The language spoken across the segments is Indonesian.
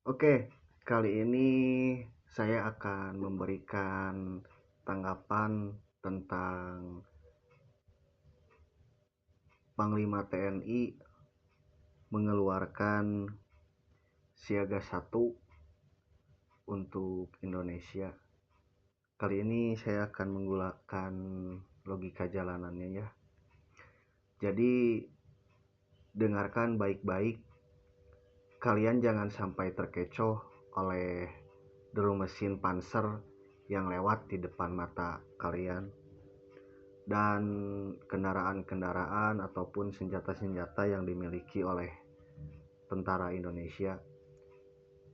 Oke, kali ini saya akan memberikan tanggapan tentang Panglima TNI mengeluarkan Siaga Satu untuk Indonesia. Kali ini saya akan menggunakan logika jalanannya ya. Jadi dengarkan baik-baik, kalian jangan sampai terkecoh oleh deru mesin panser yang lewat di depan mata kalian dan kendaraan-kendaraan ataupun senjata-senjata yang dimiliki oleh tentara Indonesia.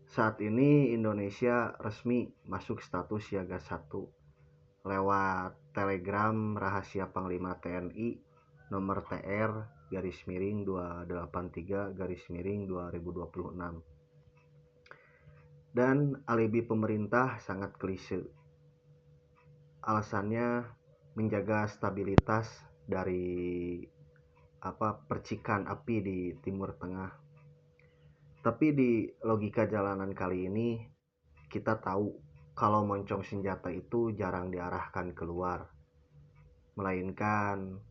Saat ini Indonesia resmi masuk status siaga 1 lewat telegram rahasia Panglima TNI nomor TR garis miring 283 garis miring 2026. Dan alibi pemerintah sangat klise. Alasannya menjaga stabilitas dari percikan api di Timur Tengah. Tapi di logika jalanan kali ini kita tahu kalau moncong senjata itu jarang diarahkan keluar, melainkan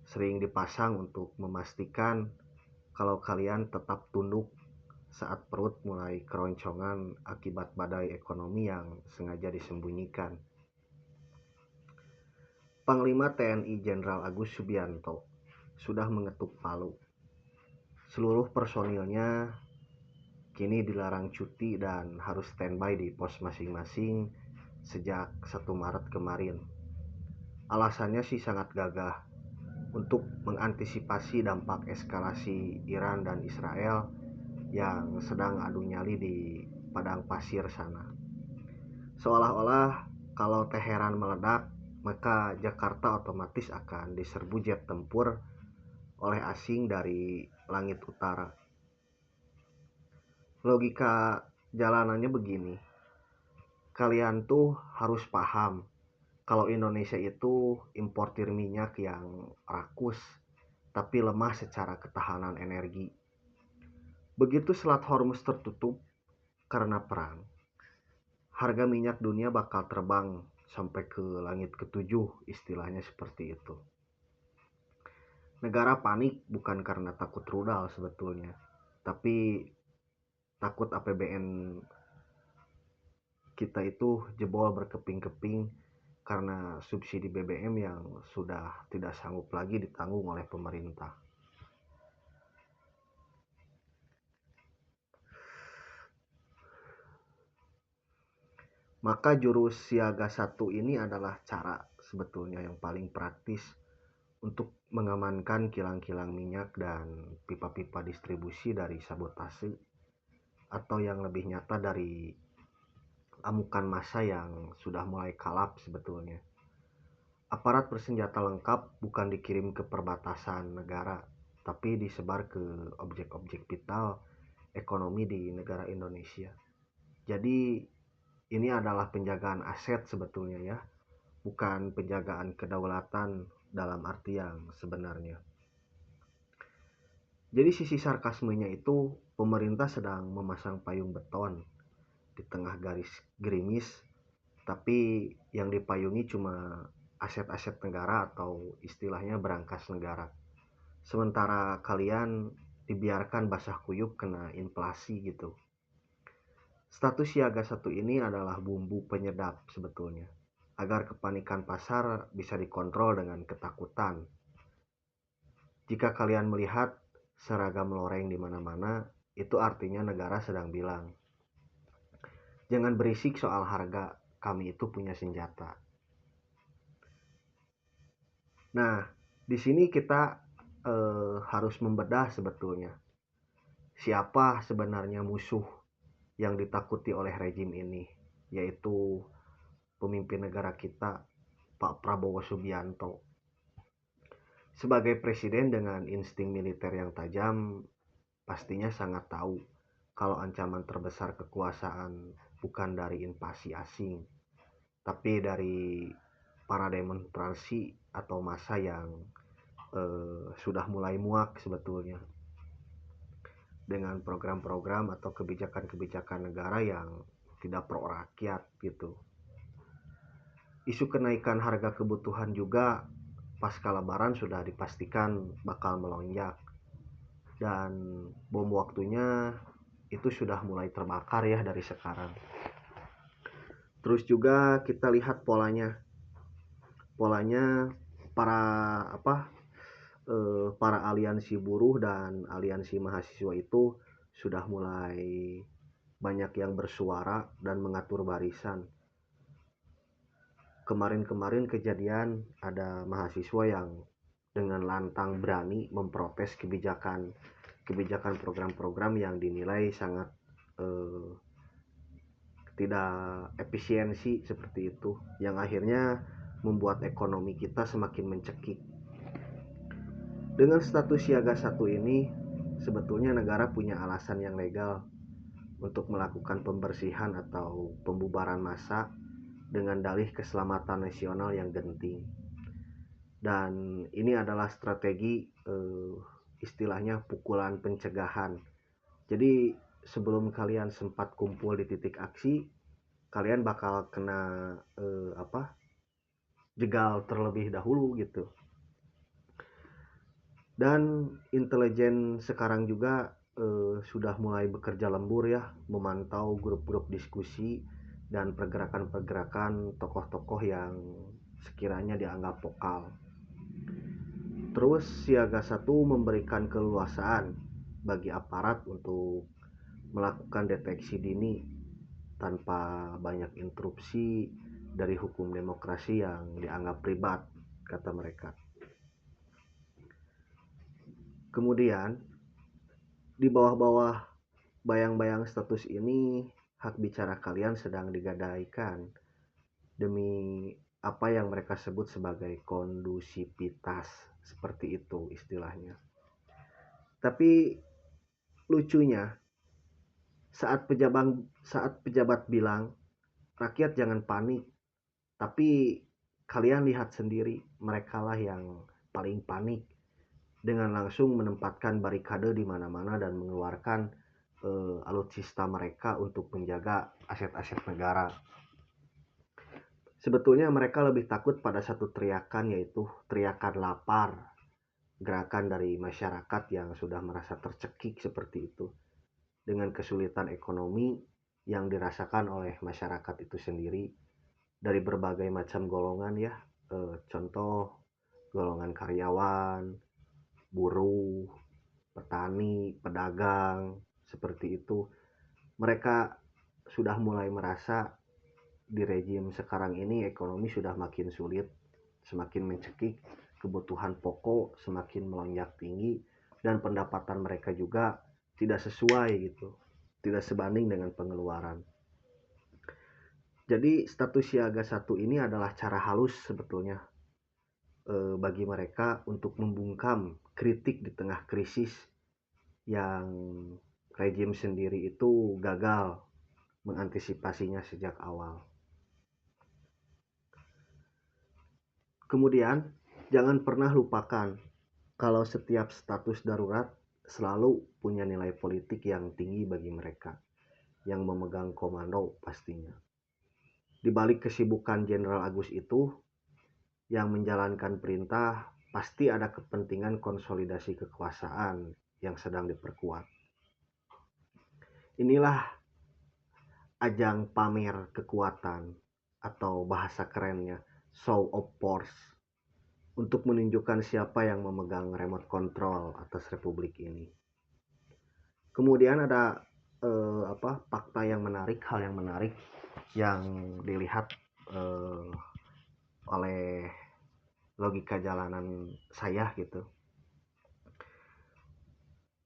sering dipasang untuk memastikan kalau kalian tetap tunduk saat perut mulai keroncongan akibat badai ekonomi yang sengaja disembunyikan. Panglima TNI Jenderal Agus Subianto sudah mengetuk palu. Seluruh personilnya kini dilarang cuti dan harus standby di pos masing-masing sejak 1 Maret kemarin. Alasannya sih sangat gagah, untuk mengantisipasi dampak eskalasi Iran dan Israel yang sedang adu nyali di padang pasir sana. Seolah-olah kalau Teheran meledak, maka Jakarta otomatis akan diserbu jet tempur oleh asing dari langit utara. Logika jalanannya begini, kalian tuh harus paham kalau Indonesia itu importir minyak yang rakus tapi lemah secara ketahanan energi. Begitu Selat Hormuz tertutup karena perang, harga minyak dunia bakal terbang sampai ke langit ketujuh, istilahnya seperti itu. Negara panik bukan karena takut rudal sebetulnya, tapi takut APBN kita itu jebol berkeping-keping karena subsidi BBM yang sudah tidak sanggup lagi ditanggung oleh pemerintah. Maka jurus siaga 1 ini adalah cara sebetulnya yang paling praktis untuk mengamankan kilang-kilang minyak dan pipa-pipa distribusi dari sabotase atau yang lebih nyata dari amukan massa yang sudah mulai kalap sebetulnya. Aparat bersenjata lengkap bukan dikirim ke perbatasan negara, tapi disebar ke objek-objek vital ekonomi di negara Indonesia. Jadi ini adalah penjagaan aset sebetulnya ya, bukan penjagaan kedaulatan dalam arti yang sebenarnya. Jadi sisi sarkasmenya itu pemerintah sedang memasang payung beton di tengah garis gerimis, tapi yang dipayungi cuma aset-aset negara atau istilahnya berangkas negara. Sementara kalian dibiarkan basah kuyup kena inflasi gitu. Status siaga 1 ini adalah bumbu penyedap sebetulnya, agar kepanikan pasar bisa dikontrol dengan ketakutan. Jika kalian melihat seragam loreng di mana-mana, itu artinya negara sedang bilang, jangan berisik soal harga, kami itu punya senjata. Nah, di sini kita harus membedah sebetulnya siapa sebenarnya musuh yang ditakuti oleh rejim ini, yaitu pemimpin negara kita, Pak Prabowo Subianto. Sebagai presiden dengan insting militer yang tajam, pastinya sangat tahu kalau ancaman terbesar kekuasaan bukan dari invasi asing, tapi dari para demonstrasi atau massa yang sudah mulai muak sebetulnya. dengan program-program atau kebijakan-kebijakan negara yang tidak pro rakyat gitu. Isu kenaikan harga kebutuhan juga pasca lebaran sudah dipastikan bakal melonjak, dan bom waktunya itu sudah mulai terbakar ya dari sekarang. Terus juga kita lihat polanya para aliansi buruh dan aliansi mahasiswa itu sudah mulai banyak yang bersuara dan mengatur barisan. Kemarin-kemarin kejadian ada mahasiswa yang dengan lantang berani memprotes kebijakan program-program yang dinilai sangat tidak efisiensi seperti itu, yang akhirnya membuat ekonomi kita semakin mencekik. Dengan status siaga 1 ini, sebetulnya negara punya alasan yang legal untuk melakukan pembersihan atau pembubaran massa dengan dalih keselamatan nasional yang genting. Dan ini adalah strategi istilahnya pukulan pencegahan. Jadi sebelum kalian sempat kumpul di titik aksi, kalian bakal kena jegal terlebih dahulu gitu. Dan intelijen sekarang juga sudah mulai bekerja lembur ya, memantau grup-grup diskusi dan pergerakan-pergerakan tokoh-tokoh yang sekiranya dianggap vokal. Terus siaga 1 memberikan keleluasaan bagi aparat untuk melakukan deteksi dini tanpa banyak interupsi dari hukum demokrasi yang dianggap pribat, kata mereka. Kemudian di bawah-bawah bayang-bayang status ini, hak bicara kalian sedang digadaikan demi apa yang mereka sebut sebagai kondusivitas, seperti itu istilahnya. Tapi lucunya, saat pejabat bilang rakyat jangan panik, tapi kalian lihat sendiri, merekalah yang paling panik dengan langsung menempatkan barikade di mana-mana dan mengeluarkan alutsista mereka untuk menjaga aset-aset negara. Sebetulnya mereka lebih takut pada satu teriakan, yaitu teriakan lapar, gerakan dari masyarakat yang sudah merasa tercekik seperti itu dengan kesulitan ekonomi yang dirasakan oleh masyarakat itu sendiri dari berbagai macam golongan ya. Contoh golongan karyawan, buruh, petani, pedagang, seperti itu. Mereka sudah mulai merasa di rejim sekarang ini ekonomi sudah makin sulit, semakin mencekik, kebutuhan pokok semakin melonjak tinggi, dan pendapatan mereka juga tidak sesuai gitu, tidak sebanding dengan pengeluaran. Jadi status siaga 1 ini adalah cara halus sebetulnya bagi mereka untuk membungkam kritik di tengah krisis yang rejim sendiri itu gagal mengantisipasinya sejak awal. Kemudian jangan pernah lupakan kalau setiap status darurat selalu punya nilai politik yang tinggi bagi mereka yang memegang komando pastinya. Di balik kesibukan Jenderal Agus itu, yang menjalankan perintah pasti ada kepentingan konsolidasi kekuasaan yang sedang diperkuat. Inilah ajang pamer kekuatan, atau bahasa kerennya show of force, untuk menunjukkan siapa yang memegang remote control atas republik ini. Kemudian ada fakta yang menarik, hal yang menarik yang dilihat oleh logika jalanan saya gitu.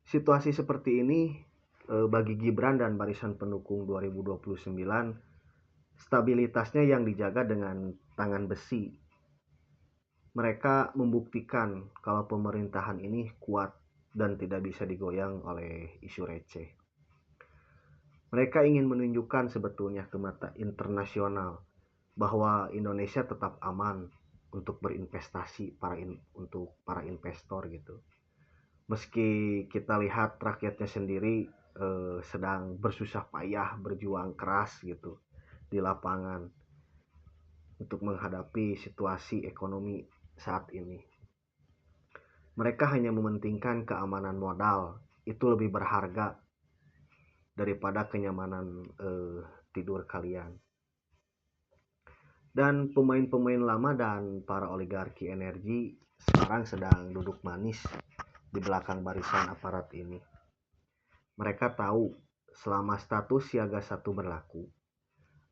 Situasi seperti ini bagi Gibran dan barisan pendukung 2029, stabilitasnya yang dijaga dengan tangan besi. Mereka membuktikan kalau pemerintahan ini kuat dan tidak bisa digoyang oleh isu receh. Mereka ingin menunjukkan sebetulnya ke mata internasional bahwa Indonesia tetap aman untuk berinvestasi untuk para investor gitu. Meski kita lihat rakyatnya sendiri sedang bersusah payah, berjuang keras gitu di lapangan untuk menghadapi situasi ekonomi saat ini. Mereka hanya mementingkan keamanan modal, itu lebih berharga daripada kenyamanan tidur kalian. Dan pemain-pemain lama dan para oligarki energi sekarang sedang duduk manis di belakang barisan aparat ini. Mereka tahu selama status siaga 1 berlaku,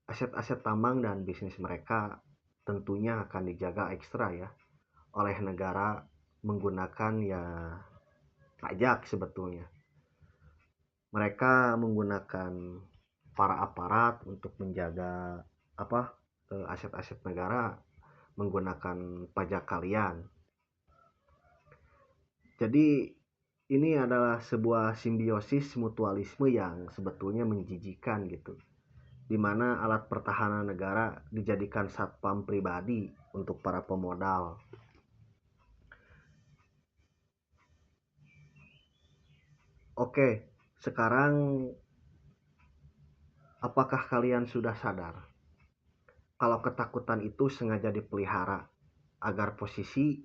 aset-aset tambang dan bisnis mereka tentunya akan dijaga ekstra ya oleh negara menggunakan ya pajak sebetulnya. Mereka menggunakan para aparat untuk menjaga aset-aset negara menggunakan pajak kalian. Jadi ini adalah sebuah simbiosis mutualisme yang sebetulnya menjijikan gitu. Di mana alat pertahanan negara dijadikan satpam pribadi untuk para pemodal. Oke, sekarang apakah kalian sudah sadar kalau ketakutan itu sengaja dipelihara agar posisi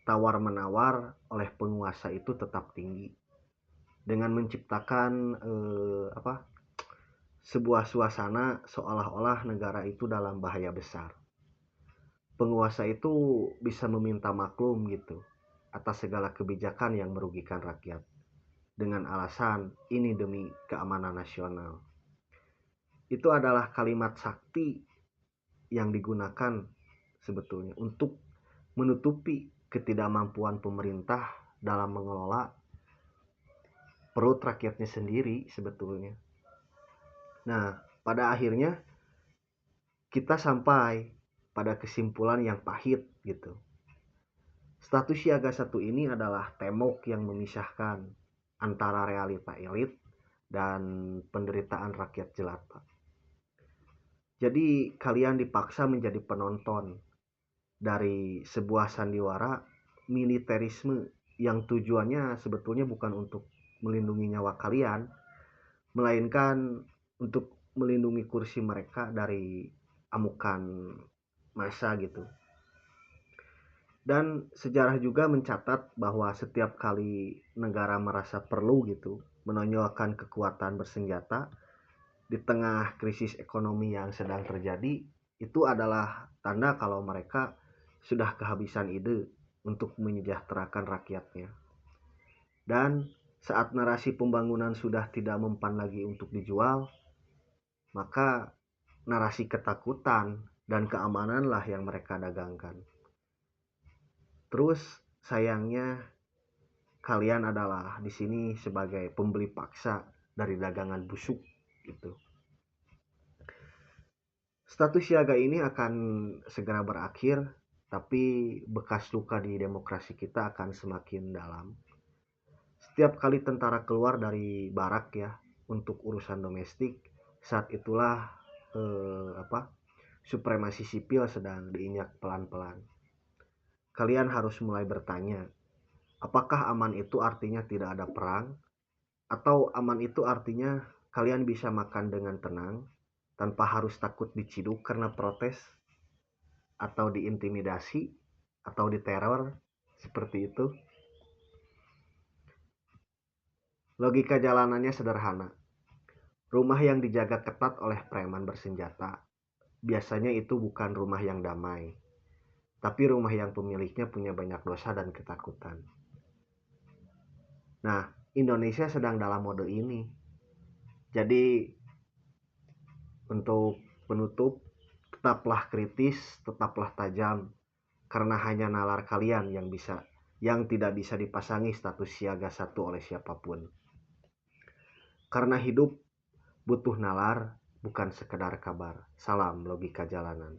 tawar-menawar oleh penguasa itu tetap tinggi dengan menciptakan sebuah suasana seolah-olah negara itu dalam bahaya besar. Penguasa itu bisa meminta maklum gitu atas segala kebijakan yang merugikan rakyat dengan alasan ini demi keamanan nasional. Itu adalah kalimat sakti yang digunakan sebetulnya untuk menutupi ketidakmampuan pemerintah dalam mengelola perut rakyatnya sendiri sebetulnya. Nah, pada akhirnya kita sampai pada kesimpulan yang pahit gitu. Status siaga 1 ini adalah tembok yang memisahkan antara realita elit dan penderitaan rakyat jelata. Jadi kalian dipaksa menjadi penonton dari sebuah sandiwara militerisme yang tujuannya sebetulnya bukan untuk melindungi nyawa kalian, melainkan untuk melindungi kursi mereka dari amukan massa gitu. Dan sejarah juga mencatat bahwa setiap kali negara merasa perlu gitu menonjolkan kekuatan bersenjata di tengah krisis ekonomi yang sedang terjadi, itu adalah tanda kalau mereka sudah kehabisan ide untuk menyejahterakan rakyatnya. Dan saat narasi pembangunan sudah tidak mempan lagi untuk dijual, maka narasi ketakutan dan keamananlah yang mereka dagangkan. Terus sayangnya kalian adalah di sini sebagai pembeli paksa dari dagangan busuk gitu. Status siaga ini akan segera berakhir, tapi bekas luka di demokrasi kita akan semakin dalam. Setiap kali tentara keluar dari barak ya untuk urusan domestik, saat itulah supremasi sipil sedang diinjak pelan-pelan. Kalian harus mulai bertanya, apakah aman itu artinya tidak ada perang? Atau aman itu artinya kalian bisa makan dengan tenang tanpa harus takut diciduk karena protes atau diintimidasi atau diteror seperti itu. Logika jalanannya sederhana. Rumah yang dijaga ketat oleh preman bersenjata biasanya itu bukan rumah yang damai, tapi rumah yang pemiliknya punya banyak dosa dan ketakutan. Nah, Indonesia sedang dalam mode ini. Jadi untuk penutup, tetaplah kritis, tetaplah tajam, karena hanya nalar kalian yang tidak bisa dipasangi status siaga 1 oleh siapapun. Karena hidup butuh nalar, bukan sekedar kabar. Salam logika jalanan.